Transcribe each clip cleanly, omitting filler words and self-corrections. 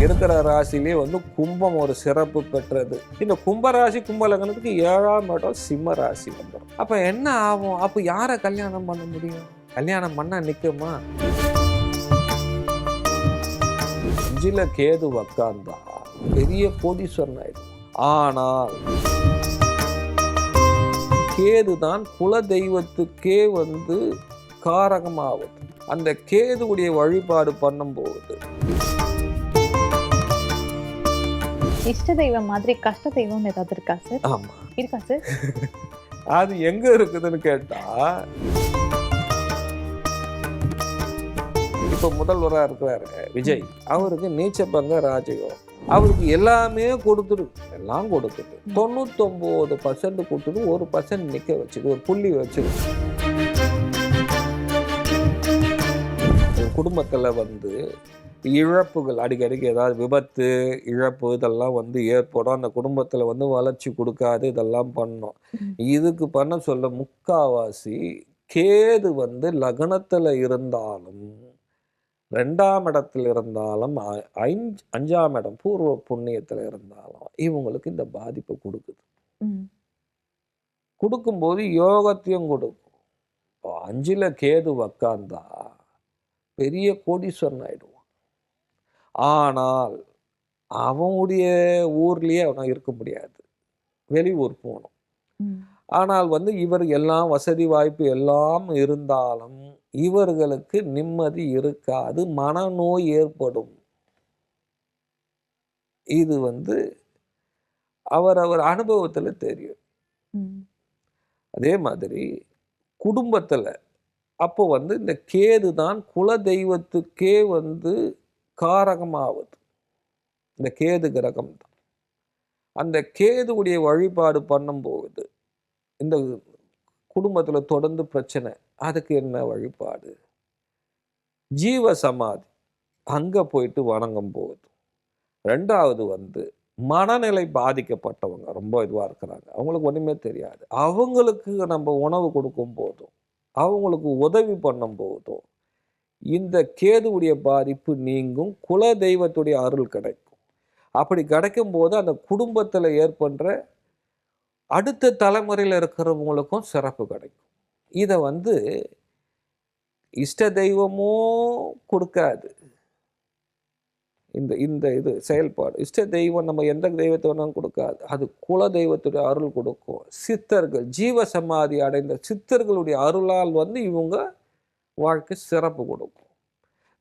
இருக்கிற ராசிலே வந்து கும்பம் ஒரு சிறப்பு பெற்றது. இந்த கும்பராசி கும்பலக்னத்துக்கு 7ஆம் இடம் சிம்ம ராசி வந்துடும். அப்ப என்ன ஆகும்? அப்ப யாரை கல்யாணம் பண்ண முடியும்? கல்யாணம் பண்ணா நிக்குமா? 5ல கேது உக்காந்தா பெரிய கோடீஸ்வரன் ஆயிடும். ஆனால் கேது தான் குல தெய்வத்துக்கே வந்து காரகமாவது. அந்த கேதுவுடைய வழிபாடு பண்ணும்போது இஷ்ட தெய்வம் மாதிரி கஷ்ட தெய்வம் ஏதாவது இருக்கா சார்? ஆமா இருக்கா சார்? அது எங்க இருக்குதுன்னு கேட்டா, இப்ப முதல்வரா இருக்கிறாரு விஜய், அவருக்கு நீச்சபங்க ராஜயோகம், அவருக்கு எல்லாமே கொடுத்துரு, எல்லாம் கொடுத்துட்டு 99% கொடுத்துட்டு 1% நிக்க வச்சுது, ஒரு புள்ளி வச்சுது. குடும்பத்துல வந்து இழப்புகள் அடிக்கடிக்கு ஏதாவது விபத்து இழப்பு இதெல்லாம் வந்து ஏற்படும். அந்த குடும்பத்துல வந்து வளர்ச்சி கொடுக்காது, இதெல்லாம் பண்ணும். இதுக்கு பண்ண சொல்ல முக்காவாசி கேது வந்து லக்னத்துல இருந்தாலும் 2ஆம் இடத்துல இருந்தாலும் 5ஆம் இடம் பூர்வ புண்ணியத்துல இருந்தாலும் இவங்களுக்கு இந்த பாதிப்பை கொடுக்குது. கொடுக்கும்போது யோகத்தையும் கொடுக்கும். 5ல கேது உக்காந்தா பெரிய கோடீஸ்வரன் ஆயிடுவான். ஆனால் அவனுடைய ஊர்லயே அவன் இருக்க முடியாது, வெளியூர் போகணும். ஆனால் வந்து இவர் எல்லாம் வசதி வாய்ப்பு எல்லாம் இருந்தாலும் இவர்களுக்கு நிம்மதி இருக்காது, மனநோய் ஏற்படும். இது வந்து அவர் அனுபவத்துல தெரியும். அதே மாதிரி குடும்பத்துல அப்போ வந்து இந்த கேது தான் குல தெய்வத்துக்கே வந்து காரகமாவது. இந்த கேது கிரகம் தான். அந்த கேதுவுடைய வழிபாடு பண்ணும்போது இந்த குடும்பத்துல தொடர்ந்து பிரச்சனை, அதுக்கு என்ன வழிபாடு? ஜீவ சமாதி அங்க போயிட்டு வணங்கும் போது. 2வது வந்து மனநிலை பாதிக்கப்பட்டவங்க ரொம்ப இதுவா இருக்கிறாங்க, அவங்களுக்கு ஒண்ணுமே தெரியாது, அவங்களுக்கு நம்ம உணவு கொடுக்கும் போதும் அவங்களுக்கு உதவி பண்ணும் போதும் இந்த கேதுவுடைய பாதிப்பு நீங்கும், குல தெய்வத்துடைய அருள் கிடைக்கும். அப்படி கிடைக்கும் போது அந்த குடும்பத்துல ஏற்படுற அடுத்த தலைமுறையில் இருக்கிறவங்களுக்கும் சிறப்பு கிடைக்கும். இதை வந்து இஷ்ட தெய்வமும் கொடுக்காது. இந்த இது செயல்பாடு இஷ்ட தெய்வம் நம்ம எந்த தெய்வத்தை வேணாலும் கொடுக்காது, அது குல தெய்வத்துடைய அருள் கொடுக்கும். சித்தர்கள் ஜீவ சமாதி அடைந்த சித்தர்களுடைய அருளால் வந்து இவங்க வாழ்க்கை சிறப்பு கொடுக்கும்,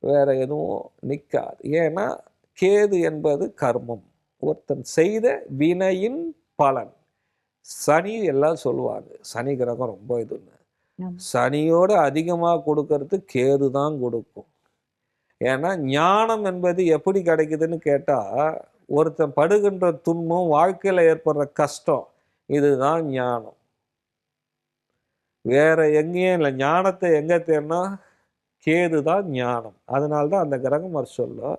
வேற எதுவும் நிற்காது. ஏன்னா கேது என்பது கர்மம், ஒருத்தன் செய்த வினையின் பலன். சனி எல்லாம் சொல்லுவாங்க, சனி கிரகம் ரொம்ப இதுன்னு, சனியோட அதிகமாக கொடுக்கறது கேது தான் கொடுக்கும். ஏன்னா ஞானம் என்பது எப்படி கிடைக்குதுன்னு கேட்டா, ஒருத்தன் படுகின்ற துன்பம், வாழ்க்கையில ஏற்படுற கஷ்டம், இதுதான் ஞானம், வேற எங்கேயும் இல்லை. ஞானத்தை எங்க தேடினா கேது தான் ஞானம். அதனால்தான் அந்த கிரகம் அவர் சொல்ல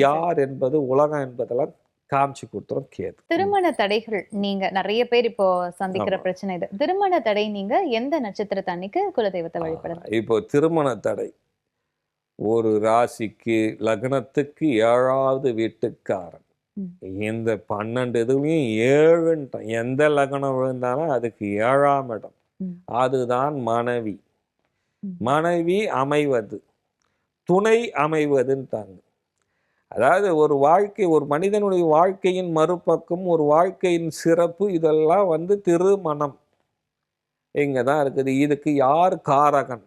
யார் என்பது உலகம் என்பதெல்லாம் காமிச்சு கொடுத்துரும் கேது. திருமண தடைகள் நீங்க நிறைய பேர் இப்போ சந்திக்கிற பிரச்சனை இது. திருமண தடை நீங்க எந்த நட்சத்திரத்தை அன்னைக்கு குலதெய்வத்தை வழிபடலாம்? இப்போ திருமண தடை ஒரு ராசிக்கு லக்னத்துக்கு 7வது வீட்டுக்காரன், இந்த 12 இதுலையும் 7 எந்த லக்னம் விழுந்தாலும் அதுக்கு 7ஆம் இடம், அதுதான் மனைவி. மனைவி அமைவது, துணை அமைவதுன்ட்டாங்க. அதாவது ஒரு வாழ்க்கை, ஒரு மனிதனுடைய வாழ்க்கையின் மறுபக்கம், ஒரு வாழ்க்கையின் சிறப்பு, இதெல்லாம் வந்து திருமணம் இங்கே தான் இருக்குது. இதுக்கு யார் காரகன்?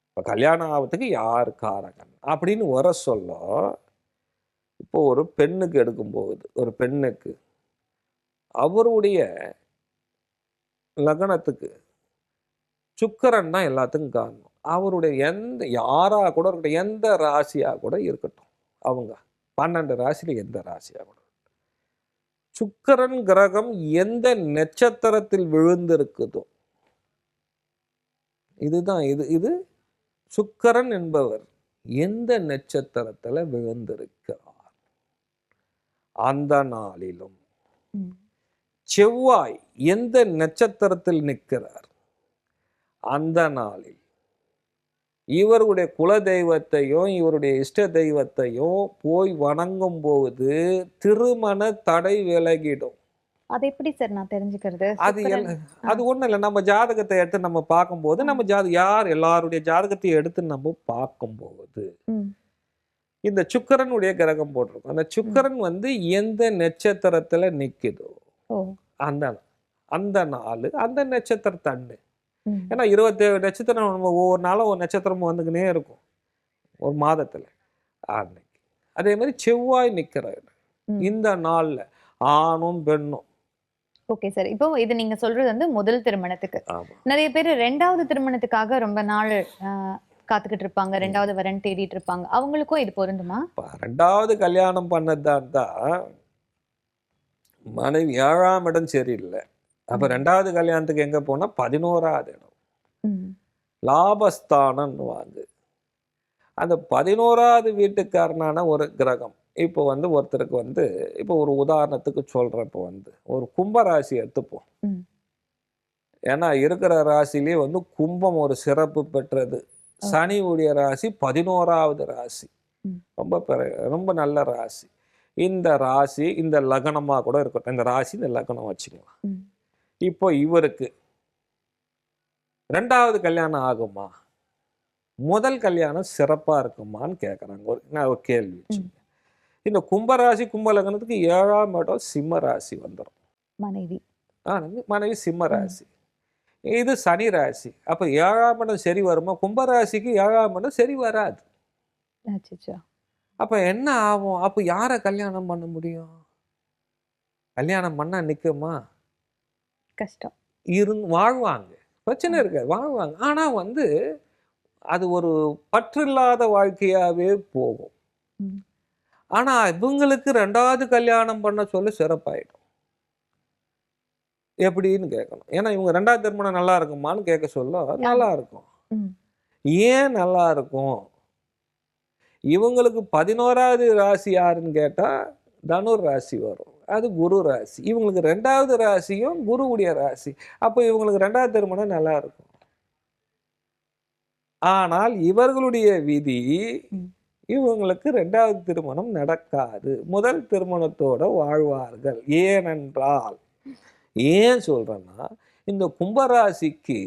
இப்போ கல்யாணம் ஆகிறதுக்கு யார் காரகன் அப்படின்னு வர சொல்ல, இப்போ ஒரு பெண்ணுக்கு எடுக்கும் போகுது, ஒரு பெண்ணுக்கு அவருடைய லக்னத்துக்கு சுக்கிரன் தான் எல்லாத்துக்கும் காரணம். அவருடைய எந்த யாரா கூட இருக்கட்டும், எந்த ராசியா கூட இருக்கட்டும், அவங்க 12 ராசியில எந்த ராசியா கூட, சுக்கிரன் கிரகம் எந்த நட்சத்திரத்தில் விழுந்திருக்குதோ, இதுதான் இது சுக்கிரன் என்பவர் எந்த நட்சத்திரத்துல விழுந்திருக்கிறார் அந்த நாளிலும், செவ்வாய் எந்த நட்சத்திரத்தில் நிற்கிறார் அந்த நாளில், இவருடைய குல தெய்வத்தையும் இவருடைய இஷ்ட தெய்வத்தையும் போய் வணங்கும் போது திருமண தடை விலகிடும். அது எப்படி சார் நான் தெரிஞ்சுக்கிறது? அது அது ஒண்ணும் இல்லை. நம்ம ஜாதகத்தை எடுத்து நம்ம பார்க்கும்போது நம்ம எல்லாருடைய ஜாதகத்தையும் எடுத்து நம்ம பார்க்கும்போது இந்த சுக்கிரனுடைய கிரகம் போட்டிருக்கும். அந்த சுக்கிரன் வந்து எந்த நட்சத்திரத்துல நிக்குதோ அந்த அந்த நாள் அந்த நட்சத்திரத்தண்டு. ஏன்னா 27 நட்சத்திரம் நம்ம ஒவ்வொரு நாளும் ஒரு நட்சத்திரம் வந்துக்கினே இருக்கும் ஒரு மாதத்துல. அன்னைக்கு அதே மாதிரி செவ்வாய் நிக்கிற இந்த நாள்ல ஆணும் பெண்ணும். Okay sir. இப்போ இது நீங்க சொல்றது வந்து முதல் திருமணத்துக்கு. நிறைய பேர் 2வது திருமணத்துக்காக ரொம்ப நாள் காத்துக்கிட்டு இருப்பாங்க, 2வது வரன் தேடிட்டு இருப்பாங்க. அவங்களுக்கும் இது பொருந்துமா? 2வது கல்யாணம் பண்ணதான் மனைவி 7ஆம் இடம் சரியில்லை. அப்ப 2வது கல்யாணத்துக்கு எங்க போனா 11வது இடம் லாபஸ்தானம்னுவாங்க. அந்த 11வது வீட்டுக்காரனான ஒரு கிரகம் இப்போ வந்து ஒருத்தருக்கு வந்து இப்போ ஒரு உதாரணத்துக்கு சொல்றேன். இப்போ வந்து ஒரு கும்பராசி எடுத்துப்போம். ஏன்னா இருக்கிற ராசிலேயே வந்து கும்பம் ஒரு சிறப்பு பெற்றது. சனி உடைய ராசி 11வது ராசி, ரொம்ப நல்ல ராசி. இந்த ராசி இந்த லக்னமா கூட இருக்கட்டும், இந்த ராசி இந்த லக்னம் வச்சுக்கலாம். இப்போ இவருக்கு 2வது கல்யாணம் ஆகுமா, முதல் கல்யாணம் சிறப்பா இருக்குமான்னு கேட்குறாங்க. நான் ஒரு கேள்வி வச்சுக்கேன். இந்த கும்பராசி கும்ப லக்னத்துக்கு 7ஆம் இடம் சிம்ம ராசி வந்துடும். மனைவி சிம்ம ராசி, இது சனி ராசி. அப்ப 7ஆம் இடம் சரி வருமா? கும்பராசிக்கு 7ஆம் இடம் சரி வராது. அப்ப என்ன ஆகும்? அப்ப யார கல்யாணம் பண்ண முடியும்? கல்யாணம் பண்ணா நிக்குமா? கஷ்டம். வாழ்வாங்க, பிரச்சனை இருக்காது, வாழ்வாங்க. ஆனா வந்து அது ஒரு பற்றில்லாத வாழ்க்கையாவே போகும். ஆனா இவங்களுக்கு 2வது கல்யாணம் பண்ண சொல்ல சிறப்பாயிடும். எப்படின்னு கேட்கணும். ஏன்னா இவங்க 2வது திருமணம் நல்லா இருக்குமான்னு கேட்க சொல்ல நல்லா இருக்கும். ஏன் நல்லா இருக்கும்? இவங்களுக்கு 11வது ராசி யாருன்னு கேட்டா தனுர் ராசி வரும். அது குரு ராசி. இவங்களுக்கு 2வது ராசியும் குருவுடைய ராசி. அப்போ இவங்களுக்கு 2வது திருமணம் நல்லா இருக்கும். ஆனால் இவர்களுடைய விதி இவங்களுக்கு 2வது திருமணம் நடக்காது. முதல் திருமணத்தோட வாழ்வார்கள். ஏனென்றால் ஏன் சொல்றேன்னா, இந்த கும்பராசிக்கு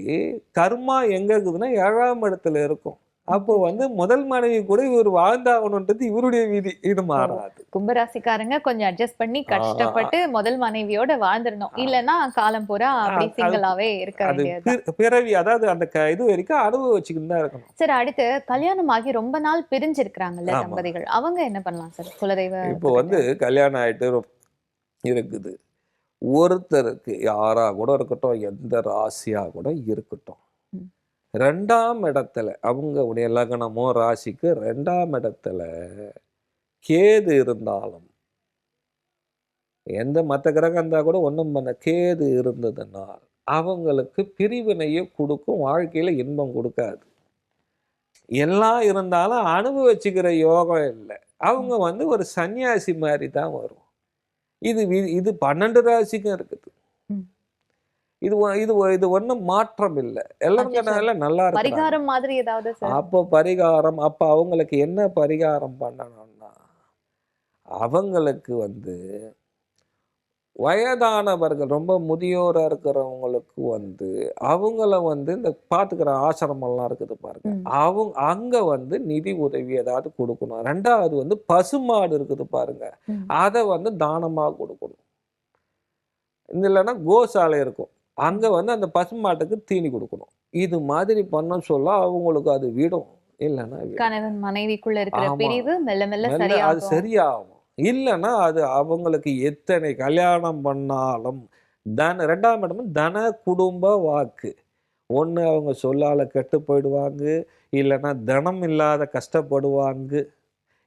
கர்மா எங்க இருக்குதுன்னா 7ஆம் இடத்துல இருக்கும். அப்போ வந்து முதல் மனைவி கூட இவர் வாழ்ந்தாகணுன்றது இவருடைய விதி. இது மாறாது. கும்பராசிக்காரங்க கொஞ்சம் அட்ஜஸ்ட் பண்ணி கஷ்டப்பட்டு முதல் மனைவியோட வாழ்ந்துடணும். இல்லைன்னா காலம் பூரா அப்படி சிங்களாவே இருக்க வேண்டியது. பிறவி அதாவது அந்த இது வரைக்கும் அனுபவிச்சுக்கிட்டு தான் இருக்கணும். சார், அடுத்து கல்யாணம் ஆகி ரொம்ப நாள் பிரிஞ்சிருக்கிறாங்கல்ல தம்பதிகள், அவங்க என்ன பண்ணலாம் சார்? குலதெய்வ இப்போ வந்து கல்யாணம் ஆயிட்டு இருக்குது. ஒருத்தருக்கு யாரா கூட இருக்கட்டும், எந்த ராசியா கூட இருக்கட்டும், 2ஆம் இடத்துல அவங்களுடைய லக்னமோ ராசிக்கு 2ஆம் இடத்துல கேது இருந்தாலும், எந்த மற்ற கிரகம் இருந்தா கூட ஒன்றும் பண்ண, கேது இருந்ததுனால் அவங்களுக்கு பிரிவினையை கொடுக்கும், வாழ்க்கையில இன்பம் கொடுக்காது. எல்லாம் இருந்தாலும் அனுபவிச்சுக்கிற யோகம் இல்லை. அவங்க வந்து ஒரு சன்னியாசி மாதிரி தான் வரும். இது 12 ராசிக்கும் இருக்குது. இது ஒன்றும் மாற்றம் இல்லை. எல்லாரும் நல்லா இருக்கு. பரிகாரம் மாதிரி ஏதாவது? அப்போ பரிகாரம், அப்ப அவங்களுக்கு என்ன பரிகாரம் பண்ணணும்னா, அவங்களுக்கு வந்து வயதானவர்கள் ரொம்ப முதியோரா இருக்கிறவங்களுக்கு வந்து அவங்கள வந்து இந்த பாத்துக்கிற ஆசிரமெல்லாம் இருக்குது பாருங்க, அங்க வந்து நிதி உதவி ஏதாவது கொடுக்கணும். 2வது வந்து பசுமாடு இருக்குது பாருங்க, அதை வந்து தானமா கொடுக்கணும். இல்லைன்னா கோசாலை இருக்கும், அங்க வந்து அந்த பசுமாட்டுக்கு தீனி கொடுக்கணும். இது மாதிரி பண்ண சொல்ல அவங்களுக்கு அது விடும். இல்லைன்னா கணவன் மனைவிக்குள்ள இருக்கிற பிரிவு மெல்ல மெல்ல அது சரியாகும். இல்லைன்னா அது அவங்களுக்கு எத்தனை கல்யாணம் பண்ணாலும் 2ஆம் இடமும் தன குடும்ப வாக்கு. ஒன்று அவங்க சொல்லால கெட்டு போயிடுவாங்க, இல்லைன்னா தனம் இல்லாத கஷ்டப்படுவாங்க.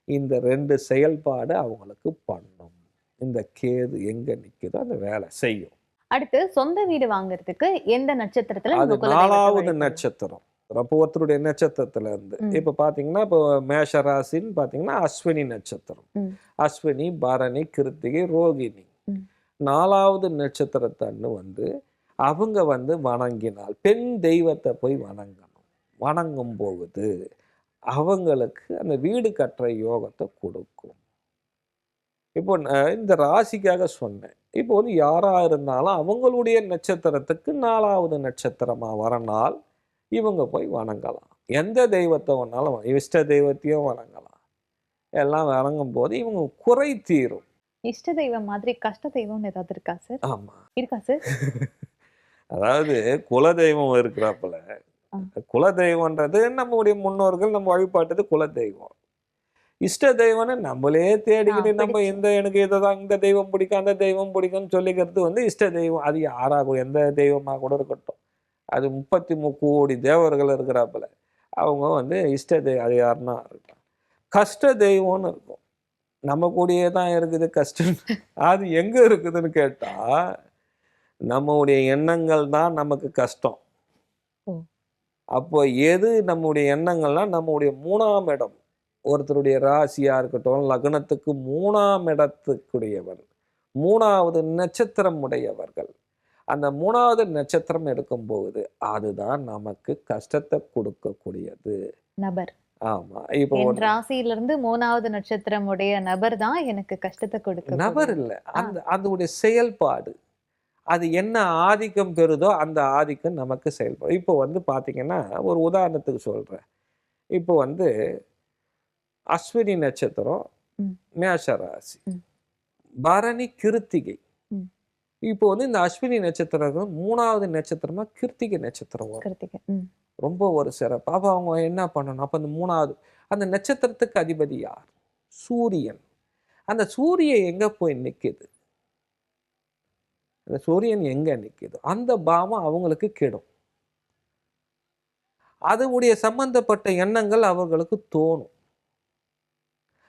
இந்த 2 செயல்பாடு அவங்களுக்கு பண்ணும். இந்த கேது எங்க நிக்குதோ அந்த வேலை செய்யும். அடுத்து சொந்த வீடு வாங்குறதுக்கு எந்த நட்சத்திரத்துல? அது 4வது நட்சத்திரம். அப்போ ஒருத்தருடைய நட்சத்திரத்துல இருந்து இப்ப பாத்தீங்கன்னா, இப்போ மேஷ ராசின்னு பாத்தீங்கன்னா அஸ்வினி நட்சத்திரம், அஸ்வினி, பரணி, கிருத்திகை, ரோகிணி, 4வது நட்சத்திரத்தன்னு வந்து அவங்க வந்து வணங்கினால் பெண் தெய்வத்தை போய் வணங்கணும். வணங்கும் போகுது அவங்களுக்கு அந்த வீடு கட்டுற யோகத்தை கொடுக்கும். இப்போ இந்த ராசிக்காக சொன்னேன். இப்போ வந்து யாரா இருந்தாலும் அவங்களுடைய நட்சத்திரத்துக்கு 4வது நட்சத்திரமா வர நாள் இவங்க போய் வணங்கலாம். எந்த தெய்வத்தை வேணாலும் இஷ்ட தெய்வத்தையும் வணங்கலாம். எல்லாம் வணங்கும் போது இவங்க குறை தீரும். இஷ்ட தெய்வம் மாதிரி கஷ்ட தெய்வம்னு ஏதாவது இருக்கா சார்? ஆமா. இருக்கா சார்? அதாவது குலதெய்வம் இருக்கிறாப்புல, குலதெய்வம்ன்றது நம்முடைய முன்னோர்கள் நம்ம வழிபாட்டது குலதெய்வம். இஷ்ட தெய்வம்னு நம்மளே தேடிக்கிட்டு நம்ம எனக்கு இதுதான் இந்த தெய்வம் பிடிக்கும் அந்த தெய்வம் பிடிக்கும்னு சொல்லிக்கிறது வந்து இஷ்ட தெய்வம். அது யாராகும் எந்த தெய்வமாக கூட இருக்கட்டும். அது 33 கோடி தேவர்கள் இருக்கிறாப்புல அவங்க வந்து இஷ்ட தெய்வம். அது யாருன்னா இருக்கலாம். கஷ்ட தெய்வம்னு இருக்கும். நம்ம கூடயே தான் இருக்குது கஷ்டம். அது எங்க இருக்குதுன்னு கேட்டா நம்முடைய எண்ணங்கள் தான் நமக்கு கஷ்டம். அப்போ எது நம்முடைய எண்ணங்கள்னா நம்முடைய 3ஆம் இடம். ஒருத்தருடைய ராசியா இருக்கட்டும் லக்னத்துக்கு 3ஆம் இடத்துக்குரியவர் 3வது நட்சத்திரம் உடையவர்கள். அந்த 3வது நட்சத்திரம் எடுக்கும் போது அதுதான் நமக்கு கஷ்டத்தை கொடுக்கக்கூடியது நபர். ஆமா. இப்போ ராசியிலிருந்து 3வது நட்சத்திரம் உடைய நபர் தான் எனக்கு கஷ்டத்தை கொடுக்க. நபர் இல்ல, அதோடைய செயல்பாடு. அது என்ன ஆதிக்கம் பெறுதோ அந்த ஆதிக்கம் நமக்கு செயல்படும். இப்போ வந்து பாத்தீங்கன்னா ஒரு உதாரணத்துக்கு சொல்றேன். இப்போ வந்து அஸ்வினி நட்சத்திரம் மேஷ ராசி, பரணி கிருத்திகை. இப்போ வந்து இந்த அஸ்வினி நட்சத்திரம் 3வது நட்சத்திரமா கிருத்திகை நட்சத்திரம் வரும். ரொம்ப ஒரு சிறப்பு. அப்போ அவங்க என்ன பண்ணணும்? அப்போ அந்த 3வது அந்த நட்சத்திரத்துக்கு அதிபதி யார்? சூரியன். அந்த சூரியன் எங்க போய் நிக்குது? அந்த சூரியன் எங்க நிக்குது அந்த பாவம் அவங்களுக்கு கெடும். அதனுடைய சம்பந்தப்பட்ட எண்ணங்கள் அவர்களுக்கு தோணும்.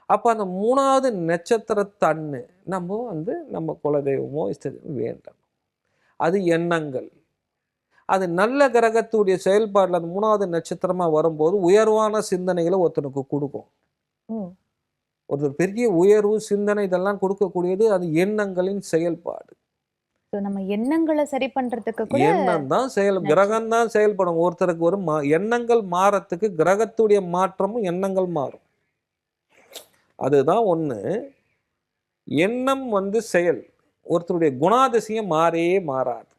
அப்ப அந்த 3வது நட்சத்திரத்தன்னு நம்ம வந்து நம்ம குலதெய்வமோ இஷ்டதெய்வமோ வேண்டணும். அது எண்ணங்கள். அது நல்ல கிரகத்துடைய செயல்பாடுல அந்த 3வது நட்சத்திரமா வரும்போது உயர்வான சிந்தனைகளை ஒருத்தனுக்கு கொடுக்கும். ஒரு பெரிய உயர்வு சிந்தனை இதெல்லாம் கொடுக்கக்கூடியது அது எண்ணங்களின் செயல்பாடு. நம்ம எண்ணங்களை சரி பண்றதுக்கு கூட எண்ணம் தான் கிரகம் தான் செயல்படும். ஒருத்தருக்கு ஒரு எண்ணங்கள் மாறத்துக்கு கிரகத்துடைய மாற்றமும் எண்ணங்கள் மாறும். அதுதான் ஒண்ணு. எண்ணம் வந்து செயல். ஒருத்தருடைய குணாதிசயம் மாறாது.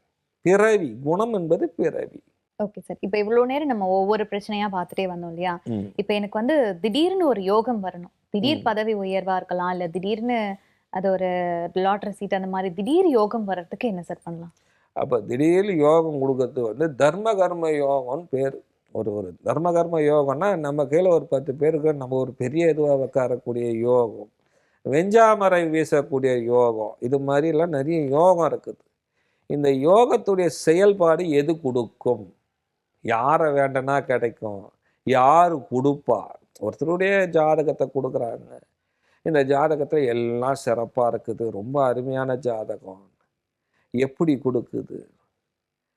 பிறவி குணம் என்பது பிறவி. Okay sir. இப்ப இவ்வளவு நேரம் நம்ம ஒவ்வொரு பிரச்சனையா பார்த்துட்டே வந்தோம் இல்லையா? இப்ப எனக்கு வந்து திடீர்னு ஒரு யோகம் வரணும். திடீர் பதவி உயர்வா இருக்கலாம், இல்ல திடீர்னு அது ஒரு லாட்டரி சீட் அந்த மாதிரி திடீர் யோகம் வர்றதுக்கு என்ன சார் பண்ணலாம்? அப்ப திடீர் யோகம் கொடுக்கறது வந்து தர்ம கர்ம யோகம்னு பேர். ஒரு தர்ம கர்ம யோகம்னா நம்ம கீழே ஒரு 10 பேருக்கு நம்ம ஒரு பெரிய இதுவாக உட்காரக்கூடிய யோகம், வெஞ்சாமரை வீசக்கூடிய யோகம், இது மாதிரிலாம் நிறைய யோகம் இருக்குது. இந்த யோகத்துடைய செயல்பாடு எது கொடுக்கும்? யாரை வேண்டனா கிடைக்கும்? யாரு கொடுப்பா? ஒருத்தருடைய ஜாதகத்தை கொடுக்குறாங்க. இந்த ஜாதகத்தில் எல்லாம் சிறப்பாக இருக்குது, ரொம்ப அருமையான ஜாதகம், எப்படி கொடுக்குது?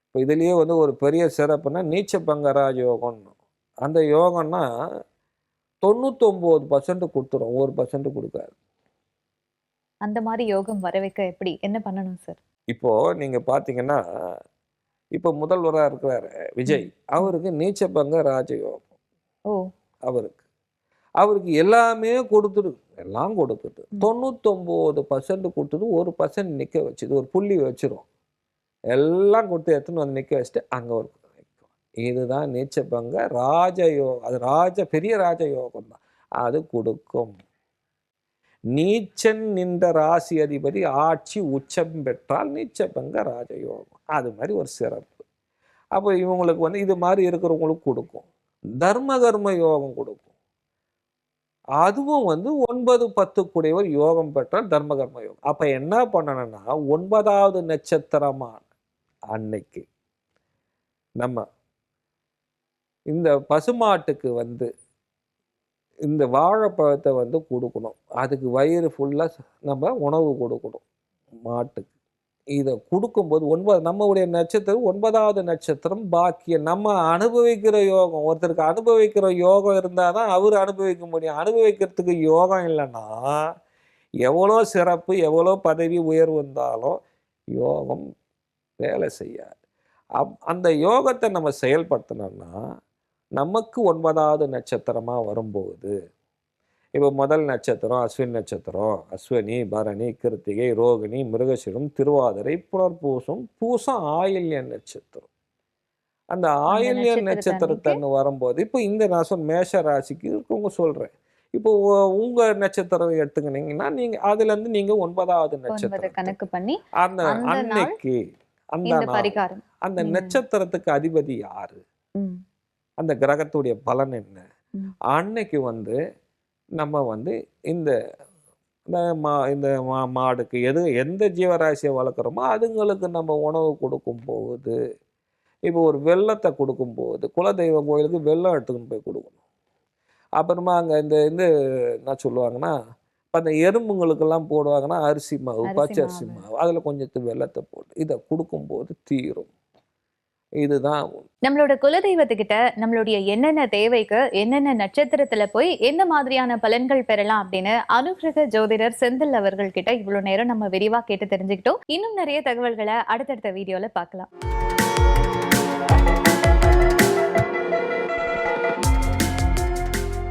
இப்போ இதுலேயே வந்து ஒரு பெரிய சிறப்புனா நீச்ச பங்கராஜ் யோகம்னு. அந்த யோகம்னா 99% கொடுத்துரும், 1% கொடுக்காது. அந்த மாதிரி யோகம் வர வைக்க எப்படி என்ன பண்ணணும் சார்? இப்போ நீங்க பார்த்தீங்கன்னா இப்போ முதல்வராக இருக்கிறாரு விஜய், அவருக்கு நீச்ச பங்க ராஜயோகம். அவருக்கு எல்லாமே எல்லாம் கொடுத்துட்டு 99% கொடுத்தது 1% நிற்க வச்சுது, ஒரு புள்ளி வச்சிரும். எல்லாம் கொடுத்து எடுத்துன்னு வந்து நிற்க வச்சுட்டு அங்கே ஒரு இதுதான் நீச்ச பங்க ராஜயோகம். அது பெரிய ராஜயோகம் தான். அது கொடுக்கும். நீச்சன் நின்ற ராசி அதிபதி ஆட்சி உச்சம் பெற்றால் நீச்சபங்க ராஜயோகம். அது மாதிரி ஒரு சிறப்பு. அப்போ இவங்களுக்கு வந்து இது மாதிரி இருக்கிறவங்களுக்கு கொடுக்கும். தர்ம கர்ம யோகம் கொடுக்கும். அதுவும் வந்து 9, 10 கூடியவர் யோகம் பெற்றால் தர்ம கர்ம யோகம். அப்ப என்ன பண்ணணும்னா 9வது நட்சத்திரமான அன்னைக்கு நம்ம இந்த பசுமாட்டுக்கு வந்து இந்த வாழைப்பழத்தை வந்து கொடுக்கணும். அதுக்கு வயிறு ஃபுல்லாக நம்ம உணவு கொடுக்கணும் மாட்டுக்கு. இதை கொடுக்கும்போது நம்மளுடைய நட்சத்திரம் 9வது நட்சத்திரம் பாக்கியம். நம்ம அனுபவிக்கிற யோகம், ஒருத்தருக்கு அனுபவிக்கிற யோகம் இருந்தால் தான் அவர் அனுபவிக்க முடியும். அனுபவிக்கிறதுக்கு யோகம் இல்லைன்னா எவ்வளோ சிறப்பு எவ்வளோ பதவி உயர்வு இருந்தாலும் யோகம் வேலை செய்யாது. அந்த யோகத்தை நம்ம செயல்படுத்தணும்னா நமக்கு 9வது நட்சத்திரமா வரும்போது, இப்போ முதல் நட்சத்திரம் அஸ்வின் நட்சத்திரம், அஸ்வினி, பரணி, கிருத்திகை, ரோகிணி, மிருகசிரம், திருவாதிரை, புனர்பூசம், பூசம், ஆயில்ய நட்சத்திரம். அந்த ஆயில்ய நட்சத்திரத்தன்னு வரும்போது, இப்போ இந்த நான் சொன்ன மேஷ ராசிக்கு இருக்கவங்க சொல்றேன். இப்போ உங்க நட்சத்திரம் எடுத்துக்கினீங்கன்னா, நீங்க அதுல இருந்து நீங்க 9வது நட்சத்திரம் கணக்கு பண்ணி அந்த அன்னைக்கு அந்த நாள் அந்த நட்சத்திரத்துக்கு அதிபதி யாரு, அந்த கிரகத்துடைய பலன் என்ன, அன்னைக்கு வந்து நம்ம இந்த இந்த மாடுக்கு எந்த ஜீவராசியை வளர்க்குறோமோ அதுங்களுக்கு நம்ம உணவு கொடுக்கும் போது, இப்போ ஒரு வெள்ளத்தை கொடுக்கும் போது குலதெய்வ கோயிலுக்கு வெள்ளம் எடுத்துக்கிட்டு போய் கொடுக்கணும். அப்புறமா அங்கே இந்த என்ன சொல்லுவாங்கன்னா, இப்போ அந்த எறும்புங்களுக்கெல்லாம் போடுவாங்கன்னா அரிசி மாவு, பச்சை அரிசி மாவு, அதில் கொஞ்சம் வெள்ளத்தை போட்டு இதை கொடுக்கும்போது தீரும். இதுதான் நம்மளோட குலதெய்வத்துக்கிட்ட நம்மளுடைய என்னென்ன தேவைக்கு என்னென்ன நட்சத்திரத்துல போய் எந்த மாதிரியான பலன்கள் பெறலாம் அப்படின்னு அனுகிரக ஜோதிடர் செந்தில் அவர்கள் கிட்ட இவ்வளவு நேரம் நம்ம விரிவா கேட்டு தெரிஞ்சுக்கிட்டோம். இன்னும் நிறைய தகவல்களை அடுத்தடுத்த வீடியோல பார்க்கலாம்.